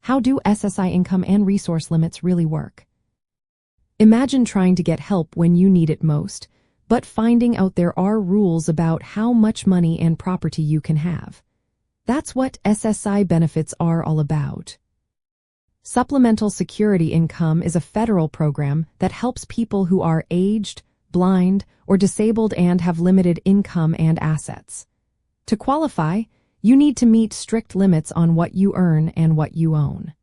How do SSI income and resource limits really work? Imagine trying to get help when you need it most, but finding out there are rules about how much money and property you can have. That's what SSI benefits are all about. Supplemental Security Income is a federal program that helps people who are aged, blind, or disabled and have limited income and assets. To qualify, you need to meet strict limits on what you earn and what you own.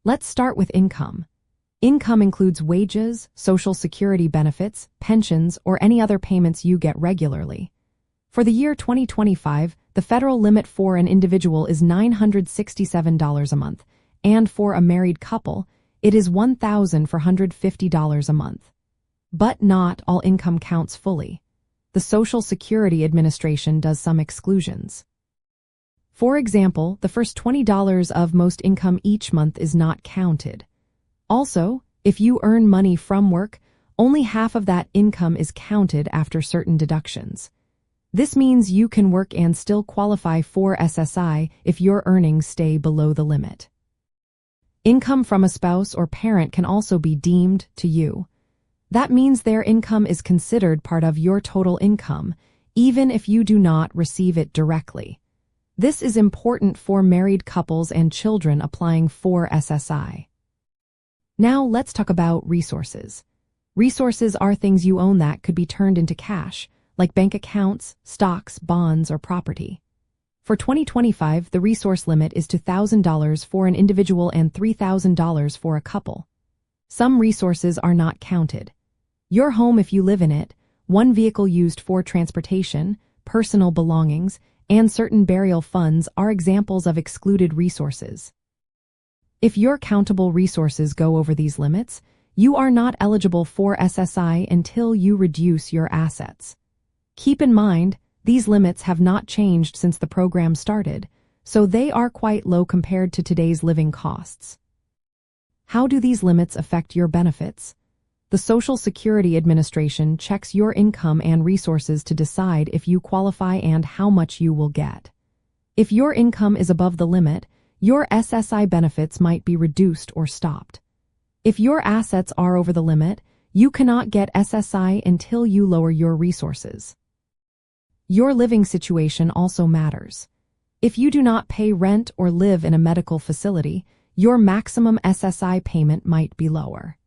Let's start with income. Income includes wages, Social Security benefits, pensions, or any other payments you get regularly. For the year 2025, the federal limit for an individual is $967 a month, and for a married couple, it is $1,450 a month. But not all income counts fully. The Social Security Administration does some exclusions. For example, the first $20 of most income each month is not counted. Also, if you earn money from work, only half of that income is counted after certain deductions. This means you can work and still qualify for SSI if your earnings stay below the limit. Income from a spouse or parent can also be deemed to you. That means their income is considered part of your total income, even if you do not receive it directly. This is important for married couples and children applying for SSI. Now let's talk about resources. Resources are things you own that could be turned into cash, like bank accounts, stocks, bonds, or property. For 2025, the resource limit is $2,000 for an individual and $3,000 for a couple. Some resources are not counted. Your home if you live in it, one vehicle used for transportation, personal belongings, and certain burial funds are examples of excluded resources. If your countable resources go over these limits, you are not eligible for SSI until you reduce your assets. Keep in mind, these limits have not changed since the program started, so they are quite low compared to today's living costs. How do these limits affect your benefits? The Social Security Administration checks your income and resources to decide if you qualify and how much you will get. If your income is above the limit, your SSI benefits might be reduced or stopped. If your assets are over the limit, you cannot get SSI until you lower your resources. Your living situation also matters. If you do not pay rent or live in a medical facility, your maximum SSI payment might be lower.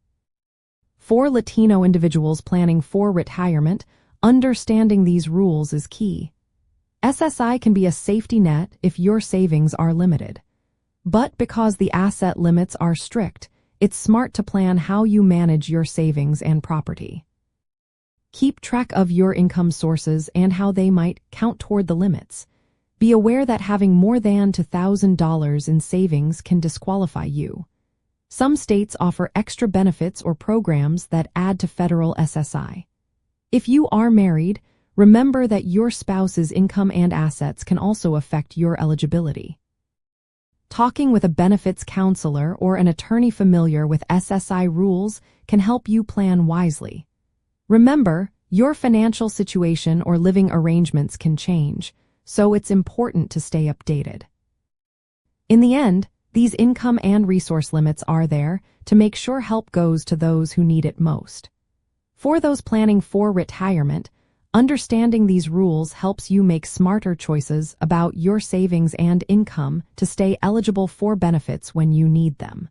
For Latino individuals planning for retirement, understanding these rules is key. SSI can be a safety net if your savings are limited. But because the asset limits are strict, it's smart to plan how you manage your savings and property. Keep track of your income sources and how they might count toward the limits. Be aware that having more than $2,000 in savings can disqualify you. Some states offer extra benefits or programs that add to federal SSI. If you are married, remember that your spouse's income and assets can also affect your eligibility. Talking with a benefits counselor or an attorney familiar with SSI rules can help you plan wisely. Remember, your financial situation or living arrangements can change, so it's important to stay updated. In the end, these income and resource limits are there to make sure help goes to those who need it most. For those planning for retirement, understanding these rules helps you make smarter choices about your savings and income to stay eligible for benefits when you need them.